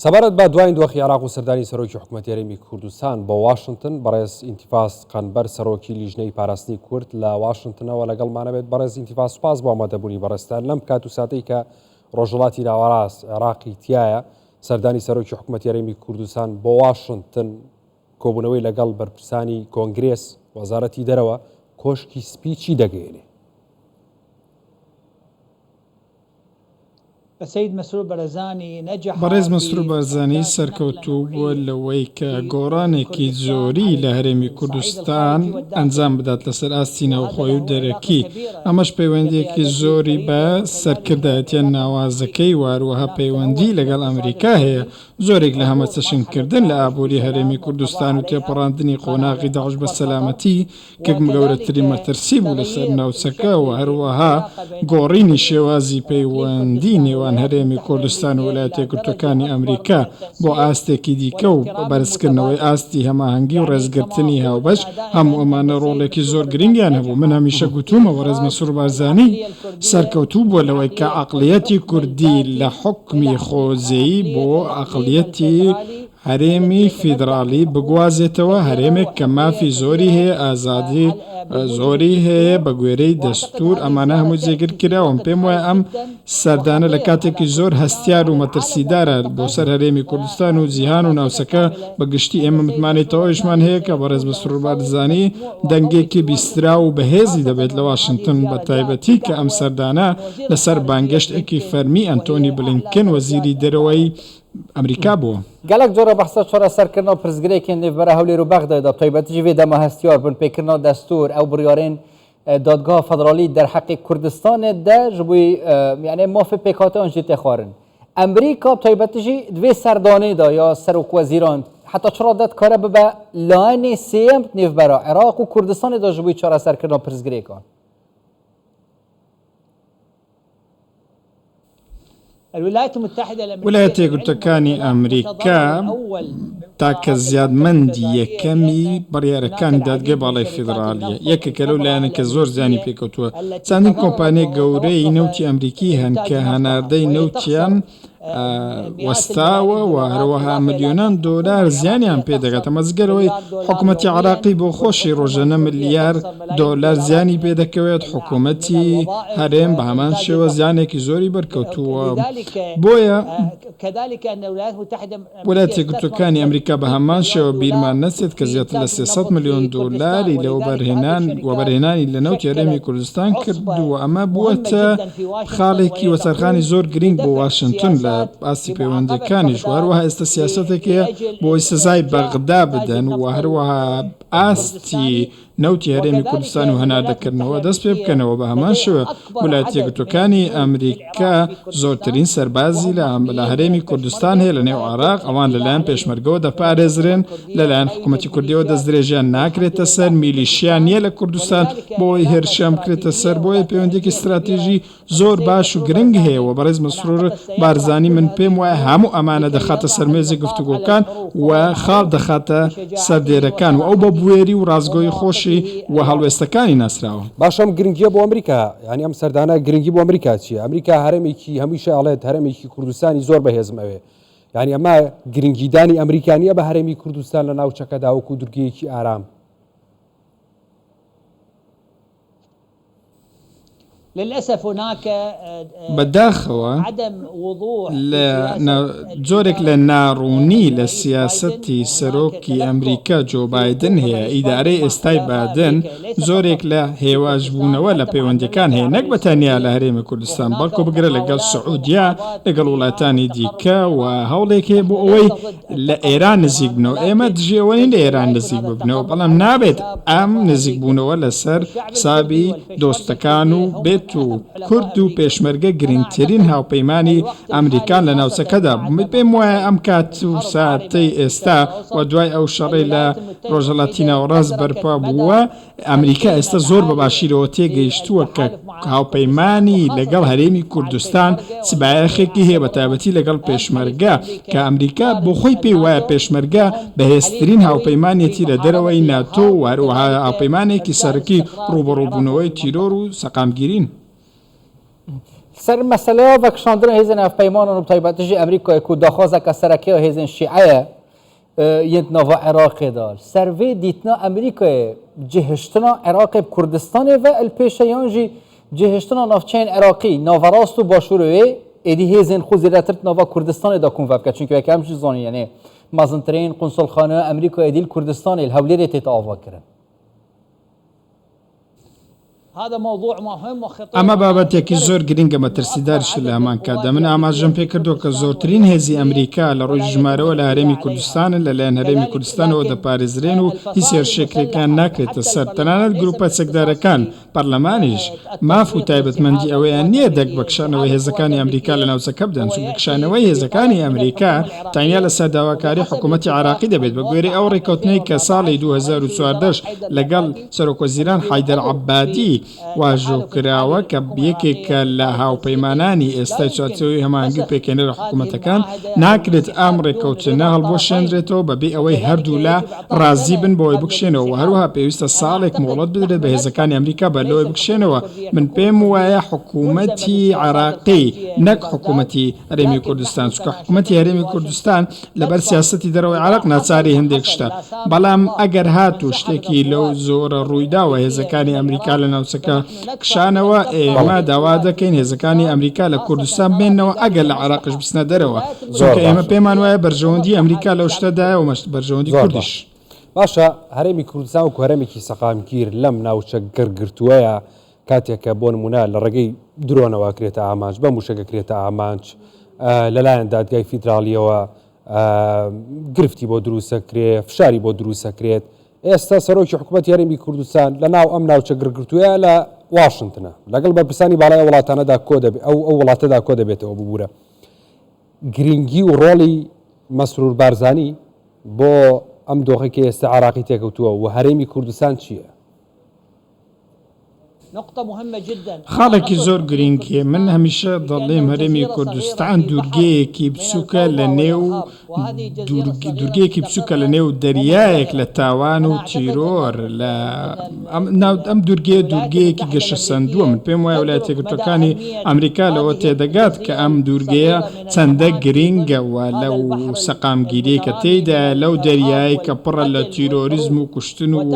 سەبارەت بە دوایین دۆخی عێراق و سەردانی سەرۆکی حکوومەتی هەرێمی کوردستان بە واشنگتن بەڕێز ئینتیفاس قەنبەر سەرۆکی لیژنەی پاراستنی کورد لە واشنگتنەوە لەگەڵمانەبێت. بەڕێز ئینتیفاس سوپاس بۆ ئامادەبوونی بەڕێستان لەم کات و ساتەی کە ڕۆژهەڵاتی ناوەڕاست عێراقی تایە سەردانی سەرۆکی حکوومەتی هەرێمی کوردستان بۆ واشنگتن کۆبوونەوەی لەگەڵ بەرپرسانی کۆنگرێس وەزارەتی دەرەوە کۆشکی سپی چی دەگەێنێ؟ بەڕێز مەسرور بارزانی سەرکەوتوو بووە لەوەی کە گۆڕانێکی زۆری لە هەرێمی کوردستان ئەنجام بدات لەسەر ئاستی ناوخۆی و دەرەکی. ئەمەش پەیوەندیەکی زۆری بە سەرکردایەتیان ناوازەکەی واروەها پەیوەندی لەگەڵ ئەمریکا هەیە. زۆرێک لە هەمە چەشنکردن لە ئابووری هەرێمی کوردستان و تێپەڕاندنی قۆناغی داعش بە سەلامەتی کەم گەورەتری مەترسی بوو لەسەر ناوچەکە و هەروەها گۆڕینی شێوازی پەیوەندی نێوان هەرێمی کوردستان و ویلایەتە یەکگرتووەکانی ئەمریکا بۆ ئاستێکی دیکە و بەرزکردنەوەی ئاستی هەماهەنگی و ڕێزگرتنی هاوبەش هەموو ئەمانە ڕۆڵێکی زۆر گرنگیان هەبوو. من هەمیشە گوتوومەوە ڕێز مەسرور بارزانی سەرکەوتوو بووە لەوەی کە عەقڵیەتی کوردی لە حوکمی خۆزەیی بۆ عەقڵیەتی هەرێمی فیدراڵی بگوازێتەوە، هەرێمێک کە مافی زۆری هەیە، ئازادی زۆری هەیە بە گوێرەی دەستور. ئەمانە هەموو جێگر کراوم. پێم وایە ئەم سەردانە لە کاتێکی زۆر هەستیار و مەترسیدارە بۆ سەر هەرێمی کوردستان و جیهان و ناوچەکە بەگشتی ئێمە متمانێتەوەیشمان هەیە کە بەڕێز مەسرور بارزانی دەنگێکی بیسترا و بەهێزی دەبێت لە واشنگتن، بە تایبەتی کە ئەم سەردانە لەسەر بانگەشتێکی فەرمی ئەنتۆنی بلینکن وەزیری دەرەوەی ئەمریکا بووە. گەلک جۆرە بەحسە چۆرە سەرکردنەوە پرسگرێکی نێڤبەرە هەولێر و بەغدادا تایبەتیژی وێ دەمە هەستیار بن پێکردنەوە دەستور ئەو بڕیارên دادگاha فدرالی دەرحەقی کوردستانê de ji bo yani mafê pêkhateyan jî tê xwarin. Emerîka taybettî divê serdanê da ya serokweziran heta çira de dikare bibe layinê sêyem nêvbera Iraq û Kurdistanê da ji bo çareserkirina pirsgirêkan. ویلایەتە یەکگرتووەکانی ئەمریکا تاکە زیادمەندی یەکەمی بڕیارەکانی دادگای باڵای فیدرالیە. یەکێکە لەو لایەنە کە زۆر زیانی پێکەوتووە. چەندین کۆمپانیای گەورەی نەوتی ئەمریکی هەن کە هەناردەی نەوتیان وەستاوە و هەروەها ملیۆنان دۆلار زیانیان پێدەگات. ئەمە جگەرەوەی حکوومەتی عێراقی بۆ خۆشی ڕۆژانە ملیار دۆلار زیانی پێدەکەوێت. حکوومەتی هەرێم بە هەمان شێوە زیانێکی زۆری بەرکەوتووە. بۆیە ویلایەتە یەکگرتووەکانی ئەمریکا بە هەمان شێوە بیرمان نەچێت کە زیاتر لە 300 ملیۆن دۆلاری لە وەبەرهێنانی لە نەوتی هەرێمی کوردستان کردووە. ئەمە بووەتە خاڵێکی وەسەرخانی زۆر گرنگ بۆ واشنگتن لە ئاستی پەیوەندیەکانی هەروەها ئێستا سیاسەتێکە بۆی سزای بەغدا بدەن و هەروەها ئاستی نەوتی هەرێمی کوردستان و هەناردەکردنەوە دەست پێ بکەنەوە. بە هەمان شێوە ویلایەتە یەکگرتووەکانی ئەمریکا زۆرترین سەربازی لە هەرێمی کوردستان هەیە لە نێو عێراق. ئەوان لەلایەن پێشمەرگەوە دەپارێزرێن، لەلایەن حکوومەتی کوردیەوە دەستدرێژیان ناکرێتە سەر، میلیشیان نییە لە کوردستان بۆی هێرشیان بکرێتە سەر. بۆیە پەیوەندێکی استراتیژی زۆر باش و گرنگ هەیە و بەڕێز مەسرور بارزانی من پێم وایە هەموو ئەمانە دەخاتە سەرمێزی گفتوگۆکان و خاڵ دەخاتە سەردێرەکان و ئەو بە بوێری و ڕازگۆی خۆشی و هەڵوێستەکانی ناسراوە. باشەم گرنگیە بۆ ئەمریکا، ینی ئەم سەردانە گرنگی بۆ ئەمریکا چییە؟ ئەمریکا هەرێمێکی هەمیشە ئەڵێت هەرێمێکی کوردستانی زۆر بەهێزم ئەوێ، ینی ئەمە گرنگیدانی ئەمریکانیە بە هەرێمی کوردستان لە ناوچەکەدا وەکو دورگەیەکی ئارام. بەداخەوە جۆرێک لە ناڕوونی لە سیاسەتی سەرۆکی ئەمریکا جۆ بایدن هەیە. ئیدارەی ئێستای بادن زۆرێک لە هێواشبوونەوە لە پەیوەندیەکان هەیە، نەک بەتەنیا لە هەرێمی کوردستان بەڵکو بگرە لەگەڵ سعودیا، لەگەڵ وڵاتانی دیکە و هەوڵێک هەیە بۆ ئەوەی لە ئێران نزیک بنەوە. ئێمە دژێوەنی لە ئێران نزیک ببنەوە، بەڵام نابێت ئەم نزیک بوونەوە لەسەر حسابی دۆستەکان و بێت و کورد و پێشمەرگە گرنگترین هاوپەیمانی ئەمریکان لە ناوچەکەدا. پێم وایە ئەم کات و ساتەی ئێستا و دوای ئەو شەڕی لە ڕۆژهەڵاتی ناوەڕاست بەرپا بووە، ئەمریکا ئێستا زۆر بەباشیرەوە تێگەیشتووە کە هاوپەیمانی لەگەڵ هەرێمی کوردستان سبایەخێکی هەیە بە تایبەتی لەگەڵ پێشمەرگە، کە ئەمریکا بۆ خۆی پێی وایە پێشمەرگە بەهێزترین هاوپەیمانێتی لە دەرەوەی ناتۆ و هەروەها هاوپەیمانێکی سەرەکی ڕوبەڕووبوونەوەی تیرۆر و سەقامگیرین. سر مسئله وکشاندن هیزن اف پیمان و طایباتجی امریکا کو داخوازه که سرکی و هیزن شیعه یند نوا عراق دال سروی دیتنا امریکا جهشتنا عراق کردستان و الپیشیانجی جهشتنا نافچین عراقی ناوراست و باشوروی ایدی هیزن خود زیرترت نوا کردستان دا کن وفکت چون که یکم چیزانی یعنی مازنترین قنصل خانه امریکا ایدیل کردستان الهولیری تیت آوا کرن ئەمە بابەتێکی زۆر گرنگە مەترسیدارش لە هەمان کاتدا من ئاماژەم پێ کردو کە زۆرترین هێزی ئەمریکا لە ڕۆژی ژمارەوە لە هەرێمی کوردستانە لەلایەن هەرێمی کوردستانەوە دەپارێزرێن و هیچ هێرشێکێکیان ناکرێتە سەر تەنانەت گروپە چەکدارەکان پەرلەمانیش ماف و تایبەتمەندی ئەوەیان نییە دەک بە کشانەوەی هێزەکانی ئەمریکا لە ناوچەکە بدەن چونکە کشانەوەی هێزەکانی ئەمریکا تەنیا لەسەر داواکاری حکوومەتی عراقی دەبێت بە گوێرەی ئەو ڕێکەوتنەی کە ساڵی 2014 لەگەڵ سەرۆکوەزیران حایدەر عەبادی واژۆکراوە کە یەکێکە لە هاوپەیمانانی ئێستای چوارچێوەی هەماهەنگی و پێکێنەرە حکوومەتەکان ناکرێت ئەم ڕێکەوتنە هەڵبۆشێنرێتەوە بەبێ ئەوەی هەردوو لە ڕازی بن بۆی بکشێنەوە و هەروەها پێویستە ساڵێک مۆڵەت بدرێت بە هێزەکانی ئەمریکا بەلەوەی بکشێنەوە من پێم وایە حکوومەتی عراقی نەک حکوومەتی هەرێمی کوردستان چونکە حکوومەتی هەرێمی کوردستان لەبەر سیاسەتی دەرەوەی عراق ناچاری هەندێک شتە بەڵام ئەگەر هاتوو شتێکی لەو زۆرە ڕوویداوە هێزەکانی ئەمریکا لە ناوچەکە کشانەوە ئێمە داوا دەکەین هێزەکانی ئەمریکا لە کوردستان بێنەوە ئەگەر لە عراقش بچنە دەرەوە چونکە ئێمە پێمان وایە بەرژەوەندی ئەمریکا لەو شتەدایە و بەرژەوەندی کوردیش باشە هەرێمی کوردستان و هەرێمێکی سەقامگیر لەم ناوچە گەرگرتووەیە کاتێککە بۆ نمونە لە ڕێگەی درۆنەوە کرێتە ئامانج بە موشەکە کرێتە ئامانج لەلایەن دادگای فیدراالیەوە گرفتی بۆ دروستەکرێ فشاری بۆ دروستەکرێت ئێستا سەرۆکی حکوومەتی هەرێمی کوردستان لە ناو ئەم ناوچە گرگرتووە لە واشنگتنە لەگەڵ بەرپرسانی باڵای وڵاتانەدا کۆ دەبێت ئەو وڵاتەدا کۆ دەبێتەوە ببوورە گرنگی و ڕۆڵی مەسرور بارزانی بۆ ئەم دۆخێکی ئێستا عراقی تێکەوتووە و هەرێمی کوردستان چییە؟ خاڵێکی زۆر گرنگیە من هەمیشە دەڵێم هەرێمی کوردستان دوورگەیەکی بچووکە لە نێو دوورگەیەکی بچووکە لە نێو دەریایەک لە تاوان و تیرۆر لە ئەم دوورگەیەکی گەشە سندووە من پێم وایە ویلایەتە یەکگرتووەکانی ئەمریکا لەوە تێدەگات کە ئەم دوورگەیە چەندە گرنگەوە لەو سەقامگیریە کە تێیدا لەو دەریایی کە پڕە لە تیرۆریزم و کوشتن و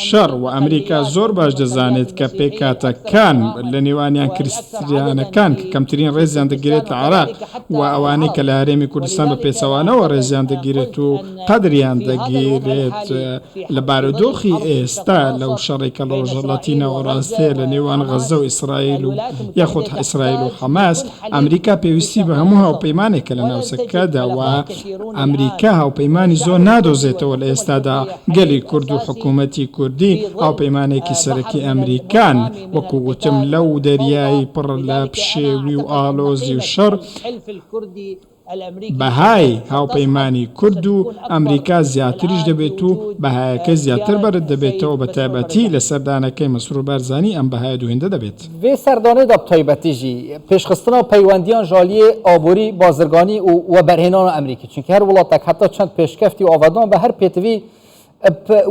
شەڕ و ئەمریکا زۆر باش دەزانێت کە پێکاتەکان لە نێوانیان کریستیانەکان کە کەمترین ڕێزیان دەگیرێت لە عراق و ئەوانەی کە لە هەرێمی کوردستان بە پێچەوانەوە ڕێزیان دەگیرێت و قەدریان دەگیرێت لە بارودۆخی ئێستا لەو شەڕێکە لە ڕۆژهەڵاتی ناوەڕاستەیە لە نێوان غەزە و ئیسرائیل و یاخود ئیسرائیل و حەماس ئەمریکا پێویستی بە هەموو هاوپەیمانێکە لە ناوچەکەدا و ئەمریکا هاوپەیمانی زۆر نادۆزێتەوە لە ئێستادا گەلی کورد و حکوومەتی کوردی هاوپەیمانێکی سەرەکی ئەمریکان وەکو وتم لەو دەریایی پڕ لە پشێوی و ئاڵۆزی و شەڕ بەهای هاوپەیمانی کورد و ئەمریکا زیاتریش دەبێت و بەهایەکە زیاتر بەرد دەبێتەوە بە تایبەتی لە سەردانەکەی مەسرور بارزانی ئەم بەهای دوهێندە دەبێت وێ سەردانەدا تایبەتیژی پێشخستنەوە پەیوەندیان ژالیە ئابووری بازرگانی و بەرهێنان ئەمریکی چونکە هەر وڵاتێک حتا چەند پێشکەفتی و ئاوادان بە هەر پێتوی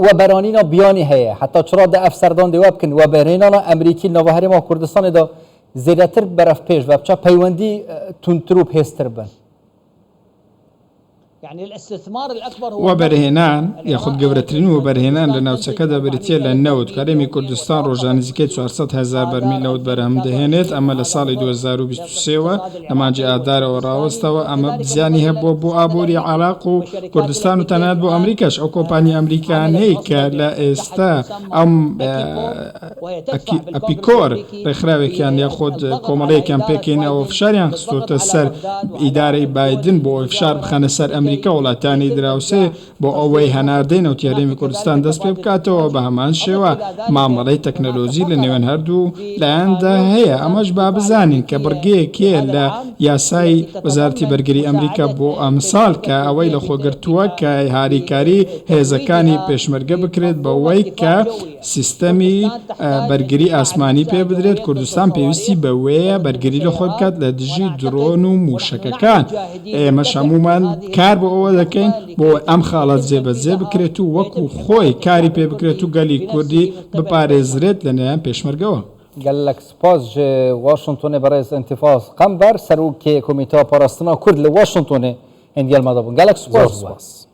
وبرانینا بیانی هەیە حتا چرا دە ئەف سەردان دێوا بکەن وبەرهێنانە ئەمریکی ناوە هەرێما کوردستانێدا زێدەتر بەرەف پێش و بچە پەیوەندی تونتر و پێستر بن وەبەرهێنان یاخود گەورەترین وەبەرهێنان لە ناوچەکەدا بریتە لە نەوت هەرێمی کوردستان ڕۆژانە نزیکەی 400,000 بەرمیل نەوت بەرهەم دەهێنێت ئەمە لە ساڵی 2023ەوە لە مانجی ئادارەوە ڕاوەستەوە ئەمە بزیانی هەبووە بۆ ئابووری عراق و کوردستان و تەنانەت بۆ ئەمریکاش ئەو کۆمپانی ئەمریکانەی کە لە ئێستا ئەم ئەپیکۆر ڕێکخراوێکیان یاخود کۆمەڵەیەکیان پێکەینەوە فشاریان خستوتە سەر ئیدارەی بایدن بۆ ئەوەی فشار بخەنە سەر ئەمریکا وڵاتانی دراوسێ بۆ ئەوەی هەناردەی نەوتی هەرێمی کوردستان دەست پێ بکاتەوە بە هەمان شێوە مامەڵەی تەکنەلۆژی لە نێوان هەردوو لایەندا هەیە ئەمەش با بزانین کە بڕگەیەکێ لە یاسای وەزارەتی بەرگری ئەمریکا بۆ ئەمساڵ کە ئەوەی لە خۆگرتووە کە هاریکاری هێزەکانی پێشمەرگە بکرێت بەوەی کە سیستەمی بەرگری ئاسمانی پێ بدرێت کوردستان پێویستی بەوەیە بەرگری لە خۆ بکات لە دژی درۆن و موشەکەکان ئێمە هەمومان کار بۆ ئەوە دەکەین بۆ ئەم خاڵەت جێبەجێ بکرێت و وەکو خۆی کاری پێ بکرێت و گەلی کوردی بپارێزرێت لە نێوان پێشمەرگەوە قال لك سباس واشنطن برئيس انتفاض قنبر سروك كوميتا باراستنا كرد لواشنطن هندي المضبون قال لك سباس.